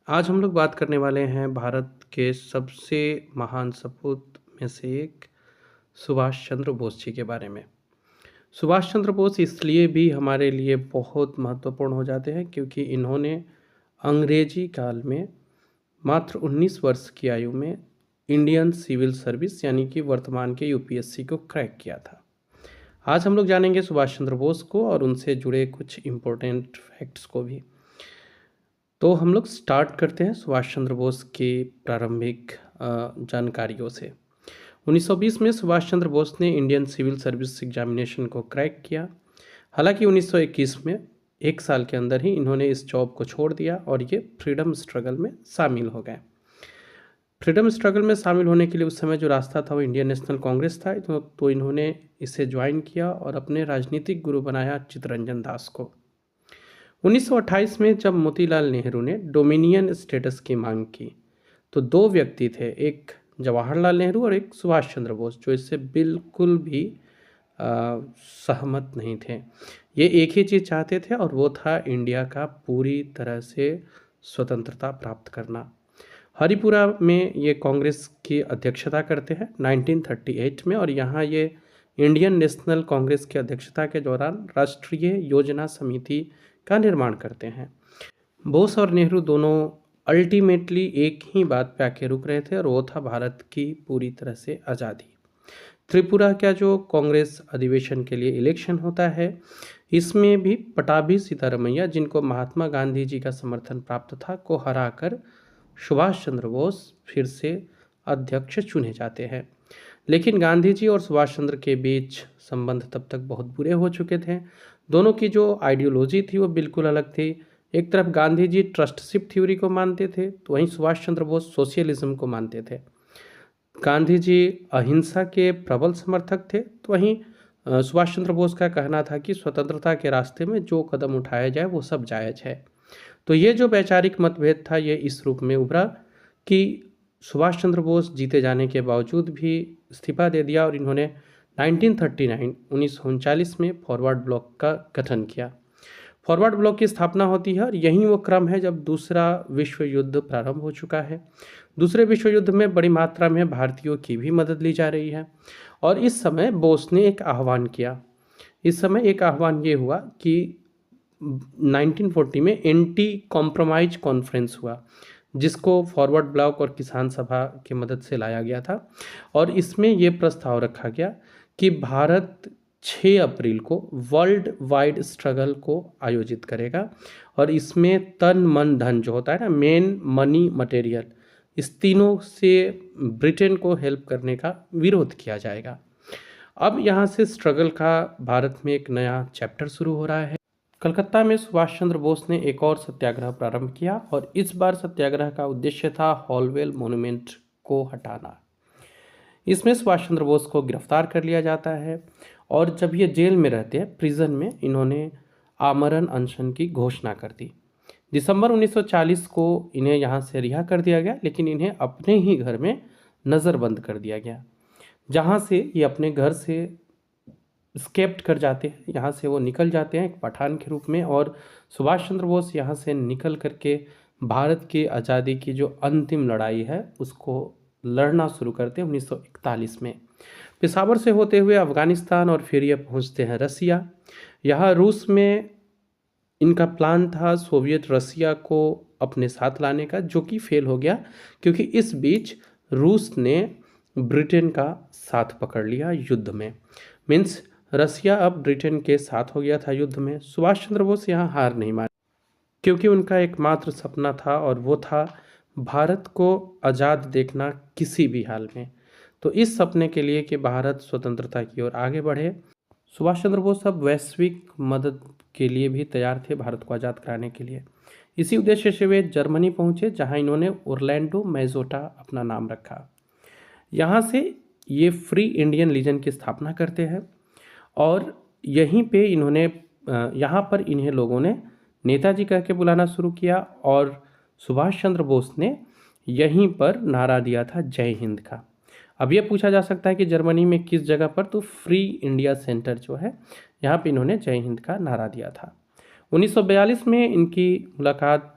आज हम लोग बात करने वाले हैं भारत के सबसे महान सपूत में से एक सुभाष चंद्र बोस जी के बारे में। सुभाष चंद्र बोस इसलिए भी हमारे लिए बहुत महत्वपूर्ण हो जाते हैं क्योंकि इन्होंने अंग्रेजी काल में मात्र 19 वर्ष की आयु में इंडियन सिविल सर्विस यानी कि वर्तमान के यूपीएससी को क्रैक किया था। आज हम लोग जानेंगे सुभाष चंद्र बोस को और उनसे जुड़े कुछ इम्पोर्टेंट फैक्ट्स को भी। तो हम लोग स्टार्ट करते हैं सुभाष चंद्र बोस की प्रारंभिक जानकारियों से। 1920 में सुभाष चंद्र बोस ने इंडियन सिविल सर्विस एग्जामिनेशन को क्रैक किया। हालांकि 1921 में एक साल के अंदर ही इन्होंने इस जॉब को छोड़ दिया और ये फ्रीडम स्ट्रगल में शामिल हो गए। फ्रीडम स्ट्रगल में शामिल होने के लिए उस समय जो रास्ता था वो इंडियन नेशनल कांग्रेस था, तो इन्होंने इसे ज्वाइन किया और अपने राजनीतिक गुरु बनाया चित्तरंजन दास को। 1928 में जब मोतीलाल नेहरू ने डोमिनियन स्टेटस की मांग की तो दो व्यक्ति थे, एक जवाहरलाल नेहरू और एक सुभाष चंद्र बोस, जो इससे बिल्कुल भी सहमत नहीं थे। ये एक ही चीज़ चाहते थे और वो था इंडिया का पूरी तरह से स्वतंत्रता प्राप्त करना। हरिपुरा में ये कांग्रेस की अध्यक्षता करते हैं 1938 में, और यहाँ ये इंडियन नेशनल कांग्रेस की अध्यक्षता के दौरान राष्ट्रीय योजना समिति का निर्माण करते हैं। बोस और नेहरू दोनों अल्टीमेटली एक ही बात पे आके रुक रहे थे और वो था भारत की पूरी तरह से आज़ादी। त्रिपुरा का जो कांग्रेस अधिवेशन के लिए इलेक्शन होता है, इसमें भी पटाभी सीतारमैया, जिनको महात्मा गांधी जी का समर्थन प्राप्त था, को हराकर सुभाष चंद्र बोस फिर से अध्यक्ष चुने जाते हैं। लेकिन गांधी जी और सुभाष चंद्र के बीच संबंध तब तक बहुत बुरे हो चुके थे। दोनों की जो आइडियोलॉजी थी वो बिल्कुल अलग थी। एक तरफ गांधी जी ट्रस्टशिप थ्योरी को मानते थे, तो वहीं सुभाष चंद्र बोस सोशलिज्म को मानते थे। गांधी जी अहिंसा के प्रबल समर्थक थे, तो वहीं सुभाष चंद्र बोस का कहना था कि स्वतंत्रता के रास्ते में जो कदम उठाया जाए वो सब जायज़ है। तो ये जो वैचारिक मतभेद था ये इस रूप में उभरा कि सुभाष चंद्र बोस जीते जाने के बावजूद भी इस्तीफा दे दिया और इन्होंने 1939 में फॉरवर्ड ब्लॉक का गठन किया। फॉरवर्ड ब्लॉक की स्थापना होती है और यही वो क्रम है जब दूसरा विश्व युद्ध प्रारंभ हो चुका है। दूसरे विश्व युद्ध में बड़ी मात्रा में भारतीयों की भी मदद ली जा रही है और इस समय बोस ने एक आह्वान किया। इस समय एक आह्वान ये हुआ कि 1940 में एंटी कॉम्प्रोमाइज कॉन्फ्रेंस हुआ, जिसको फॉरवर्ड ब्लॉक और किसान सभा की मदद से लाया गया था और इसमें ये प्रस्ताव रखा गया कि भारत 6 अप्रैल को वर्ल्ड वाइड स्ट्रगल को आयोजित करेगा और इसमें तन मन धन जो होता है ना, मेन मनी मटेरियल, इस तीनों से ब्रिटेन को हेल्प करने का विरोध किया जाएगा। अब यहाँ से स्ट्रगल का भारत में एक नया चैप्टर शुरू हो रहा है। कलकत्ता में सुभाष चंद्र बोस ने एक और सत्याग्रह प्रारंभ किया और इस बार सत्याग्रह का उद्देश्य था हॉलवेल मॉन्यूमेंट को हटाना। इसमें सुभाष चंद्र बोस को गिरफ्तार कर लिया जाता है और जब ये जेल में रहते हैं, प्रिजन में, इन्होंने आमरण अनशन की घोषणा कर दी। दिसंबर 1940 को इन्हें यहाँ से रिहा कर दिया गया, लेकिन इन्हें अपने ही घर में नज़रबंद कर दिया गया, जहाँ से ये अपने घर से स्केप्ट कर जाते हैं। यहाँ से वो निकल जाते हैं एक पठान के रूप में और सुभाष चंद्र बोस यहाँ से निकल करके भारत की आज़ादी की जो अंतिम लड़ाई है उसको लड़ना शुरू करते हैं 1941 में। पेशावर से होते हुए अफ़गानिस्तान और फिर ये पहुँचते हैं रसिया। यहाँ रूस में इनका प्लान था सोवियत रसिया को अपने साथ लाने का, जो कि फेल हो गया क्योंकि इस बीच रूस ने ब्रिटेन का साथ पकड़ लिया युद्ध में। मीन्स रसिया अब ब्रिटेन के साथ हो गया था युद्ध में। सुभाष चंद्र बोस यहाँ हार नहीं माने क्योंकि उनका एकमात्र सपना था और वो था भारत को आज़ाद देखना किसी भी हाल में। तो इस सपने के लिए कि भारत स्वतंत्रता की ओर आगे बढ़े, सुभाष चंद्र बोस अब वैश्विक मदद के लिए भी तैयार थे भारत को आज़ाद कराने के लिए। इसी उद्देश्य से वे जर्मनी पहुँचे, जहाँ इन्होंने ओरलैंडो मैजोटा अपना नाम रखा। यहाँ से ये फ्री इंडियन लीजन की स्थापना करते हैं और यहीं पे इन्होंने यहाँ पर इन्हें लोगों ने नेताजी कह के बुलाना शुरू किया और सुभाष चंद्र बोस ने यहीं पर नारा दिया था जय हिंद का। अब ये पूछा जा सकता है कि जर्मनी में किस जगह पर, तो फ्री इंडिया सेंटर जो है यहाँ पे इन्होंने जय हिंद का नारा दिया था। 1942 में इनकी मुलाकात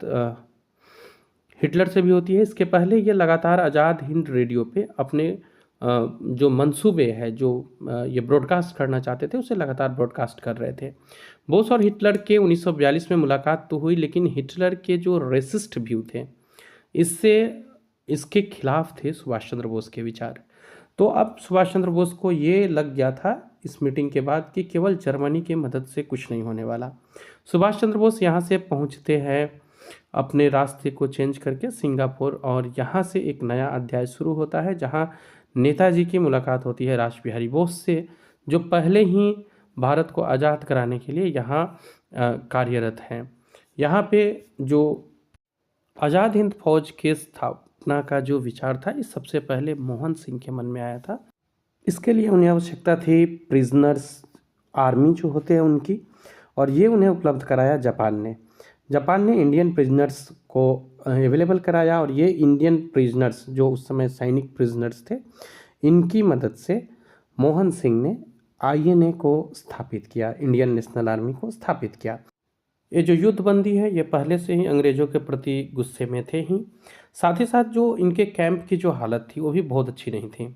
हिटलर से भी होती है। इसके पहले ये लगातार आज़ाद हिंद रेडियो पे अपने जो मंसूबे हैं, जो ये ब्रॉडकास्ट करना चाहते थे, उसे लगातार ब्रॉडकास्ट कर रहे थे। बोस और हिटलर के 1942 में मुलाकात तो हुई, लेकिन हिटलर के जो रेसिस्ट व्यू थे, इससे इसके खिलाफ थे सुभाष चंद्र बोस के विचार। तो अब सुभाष चंद्र बोस को ये लग गया था इस मीटिंग के बाद कि केवल जर्मनी की मदद से कुछ नहीं होने वाला। सुभाष चंद्र बोस यहाँ से पहुँचते हैं अपने रास्ते को चेंज करके सिंगापुर, और यहाँ से एक नया अध्याय शुरू होता है जहाँ नेताजी की मुलाकात होती है रास बिहारी बोस से, जो पहले ही भारत को आज़ाद कराने के लिए यहाँ कार्यरत हैं। यहाँ पे जो आज़ाद हिंद फौज के स्थापना का जो विचार था, इस सबसे पहले मोहन सिंह के मन में आया था। इसके लिए उन्हें आवश्यकता थी प्रिजनर्स आर्मी जो होते हैं उनकी, और ये उन्हें उपलब्ध कराया जापान ने इंडियन प्रिजनर्स को अवेलेबल कराया, और ये इंडियन प्रिजनर्स जो उस समय सैनिक प्रिजनर्स थे, इनकी मदद से मोहन सिंह ने आईएनए को स्थापित किया, इंडियन नेशनल आर्मी को स्थापित किया। ये जो युद्धबंदी है, ये पहले से ही अंग्रेज़ों के प्रति गुस्से में थे ही, साथ ही साथ जो इनके कैंप की जो हालत थी वो भी बहुत अच्छी नहीं थी।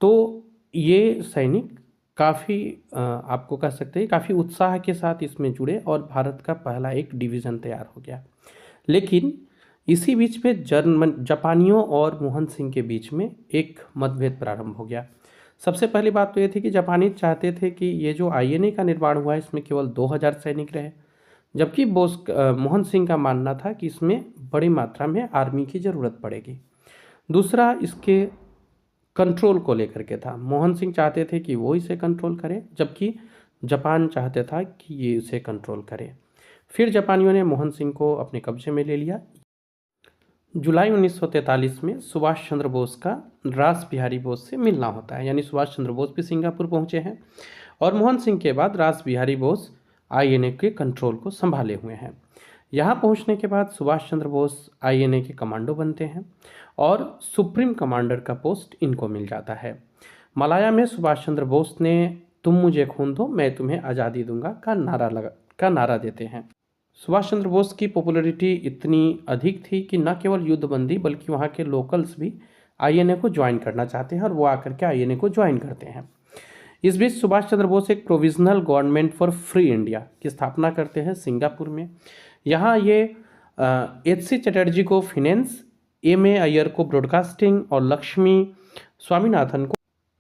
तो ये सैनिक काफ़ी आपको कह सकते हैं काफ़ी उत्साह के साथ इसमें जुड़े, और भारत का पहला एक डिवीज़न तैयार हो गया। लेकिन इसी बीच में जापानियों और मोहन सिंह के बीच में एक मतभेद प्रारंभ हो गया। सबसे पहली बात तो ये थी कि जापानी चाहते थे कि ये जो आईएनए का निर्माण हुआ है, इसमें केवल 2000 सैनिक रहे, जबकि मोहन सिंह का मानना था कि इसमें बड़ी मात्रा में आर्मी की ज़रूरत पड़ेगी। दूसरा, इसके कंट्रोल को लेकर के था। मोहन सिंह चाहते थे कि वो इसे कंट्रोल करे, जबकि जापान चाहते था कि ये इसे कंट्रोल करे। फिर जापानियों ने मोहन सिंह को अपने कब्जे में ले लिया। जुलाई 1943 में सुभाष चंद्र बोस का रास बिहारी बोस से मिलना होता है, यानी सुभाष चंद्र बोस भी सिंगापुर पहुंचे हैं, और मोहन सिंह के बाद रास बिहारी बोस आईएनए के कंट्रोल को संभाले हुए हैं। यहाँ पहुँचने के बाद सुभाष चंद्र बोस आईएनए के कमांडो बनते हैं, और सुप्रीम कमांडर का पोस्ट इनको मिल जाता है। मलाया में सुभाष चंद्र बोस ने तुम मुझे खून दो मैं तुम्हें आज़ादी दूंगा का नारा देते हैं। सुभाष चंद्र बोस की पॉपुलैरिटी इतनी अधिक थी कि न केवल युद्धबंदी बल्कि वहाँ के लोकल्स भी आईएनए को ज्वाइन करना चाहते हैं, और वो आकर के आईएनए को ज्वाइन करते हैं। इस बीच सुभाष चंद्र बोस एक provisional government for free India की स्थापना करते हैं सिंगापुर में। यहाँ ये एच.सी. चटर्जी को फिनेंस, एम.ए. अय्यर को ब्रॉडकास्टिंग और लक्ष्मी स्वामीनाथन को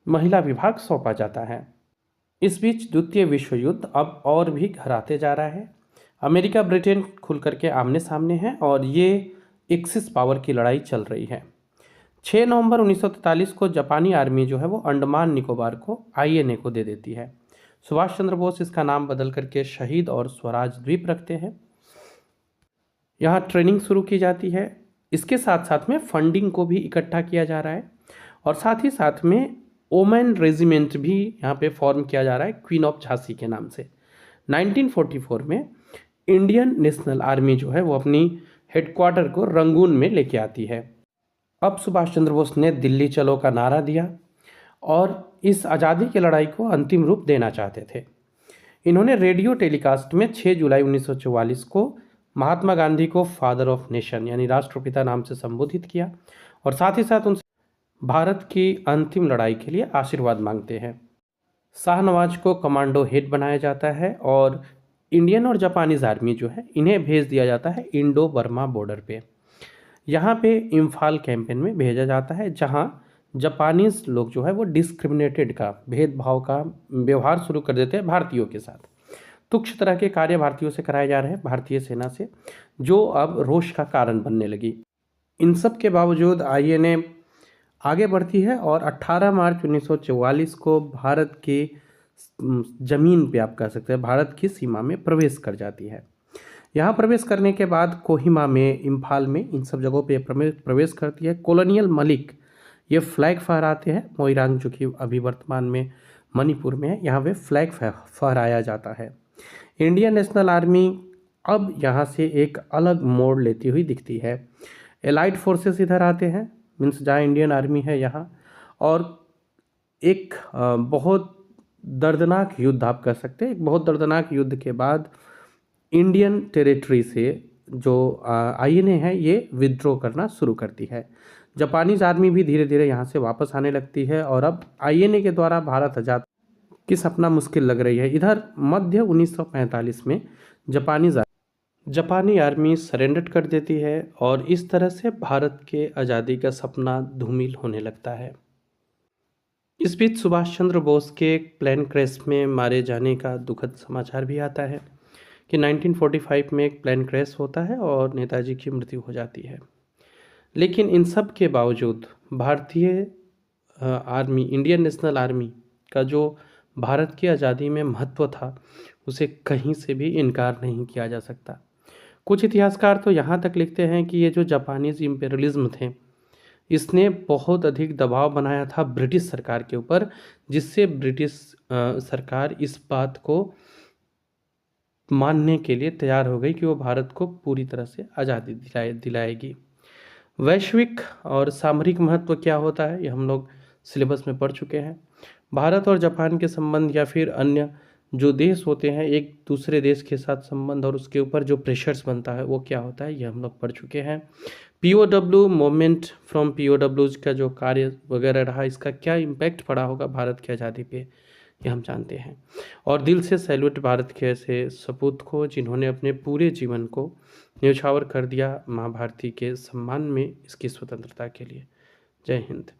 महिला विभाग सौंपा जाता है। इस बीच द्वितीय विश्व युद्ध अब और भी घर आते जा रहा है। अमेरिका ब्रिटेन खुल करके आमने सामने हैं, और ये एक्सिस पावर की लड़ाई चल रही है। 6 नवंबर 1943 को जापानी आर्मी जो है वो अंडमान निकोबार को आईएनए को दे देती है। सुभाष चंद्र बोस इसका नाम बदल करके शहीद और स्वराज द्वीप रखते हैं। यहाँ ट्रेनिंग शुरू की जाती है। इसके साथ साथ में फंडिंग को भी इकट्ठा किया जा रहा है, और साथ ही साथ में ओमेन रेजिमेंट भी यहाँ पे फॉर्म किया जा रहा है क्वीन ऑफ झांसी के नाम से। 1944 में इंडियन नेशनल आर्मी जो है वो अपनी हेडक्वार्टर को रंगून में लेके आती है। अब सुभाष चंद्र बोस ने दिल्ली चलो का नारा दिया, और इस आज़ादी की लड़ाई को अंतिम रूप देना चाहते थे। इन्होंने रेडियो टेलीकास्ट में 6 जुलाई 1944 को महात्मा गांधी को फादर ऑफ नेशन यानी राष्ट्रपिता नाम से संबोधित किया, और साथ ही साथ उनसे भारत की अंतिम लड़ाई के लिए आशीर्वाद मांगते हैं। शाहनवाज को कमांडो हेड बनाया जाता है, और इंडियन और जापानीज आर्मी जो है इन्हें भेज दिया जाता है इंडो बर्मा बॉर्डर पे। यहाँ पे इम्फाल कैंपेन में भेजा जाता है, जहाँ जापानीज लोग जो है वो डिस्क्रिमिनेटेड का भेदभाव का व्यवहार शुरू कर देते हैं भारतीयों के साथ। तुच्छ तरह के कार्य भारतीयों से कराए जा रहे हैं भारतीय सेना से, जो अब रोष का कारण बनने लगी। इन सब के बावजूद आईएनए आगे बढ़ती है, और 18 मार्च 1944 को भारत के ज़मीन पे आप कह सकते हैं भारत की सीमा में प्रवेश कर जाती है। यहाँ प्रवेश करने के बाद कोहिमा में, इम्फाल में, इन सब जगहों पे प्रवेश करती है। कॉलोनियल मलिक ये फ्लैग फहराते हैं। मोइरांग जो कि अभी वर्तमान में मणिपुर में है, यहाँ पे फ्लैग फहराया जाता है। इंडियन नेशनल आर्मी अब यहाँ से एक अलग मोड़ लेती हुई दिखती है। एलाइड फोर्सेस इधर आते हैं, मीन्स जहाँ इंडियन आर्मी है यहाँ, और एक बहुत दर्दनाक युद्ध आप कह सकते हैं। एक बहुत दर्दनाक युद्ध के बाद इंडियन टेरिटरी से जो आईएनए है ये विद्रोह करना शुरू करती है। जापानीज आर्मी भी धीरे धीरे यहाँ से वापस आने लगती है और अब आईएनए के द्वारा भारत आजाद की सपना मुश्किल लग रही है। इधर मध्य 1945 में जापानी आर्मी सरेंडर कर देती है और इस तरह से भारत के आज़ादी का सपना धूमिल होने लगता है। इस बीच सुभाष चंद्र बोस के एक प्लेन क्रैश में मारे जाने का दुखद समाचार भी आता है कि 1945 में एक प्लेन क्रैश होता है और नेताजी की मृत्यु हो जाती है। लेकिन इन सब के बावजूद भारतीय आर्मी, इंडियन नेशनल आर्मी का जो भारत की आज़ादी में महत्व था उसे कहीं से भी इनकार नहीं किया जा सकता। कुछ इतिहासकार तो यहाँ तक लिखते हैं कि ये जो जापानीज इम्पेरियलिज्म थे इसने बहुत अधिक दबाव बनाया था ब्रिटिश सरकार के ऊपर, जिससे ब्रिटिश सरकार इस बात को मानने के लिए तैयार हो गई कि वो भारत को पूरी तरह से आज़ादी दिलाएगी। वैश्विक और सामरिक महत्व क्या होता है ये हम लोग सिलेबस में पढ़ चुके हैं। भारत और जापान के संबंध या फिर अन्य जो देश होते हैं एक दूसरे देश के साथ संबंध और उसके ऊपर जो प्रेशर्स बनता है वो क्या होता है ये हम लोग पढ़ चुके हैं। पीओडब्ल्यू मूवमेंट फ्रॉम पीओडब्ल्यूज का जो कार्य वगैरह रहा इसका क्या इम्पैक्ट पड़ा होगा भारत की आज़ादी पे ये हम जानते हैं। और दिल से सैल्यूट भारत के ऐसे सपूत को जिन्होंने अपने पूरे जीवन को न्यौछावर कर दिया माँ भारती के सम्मान में, इसकी स्वतंत्रता के लिए। जय हिंद।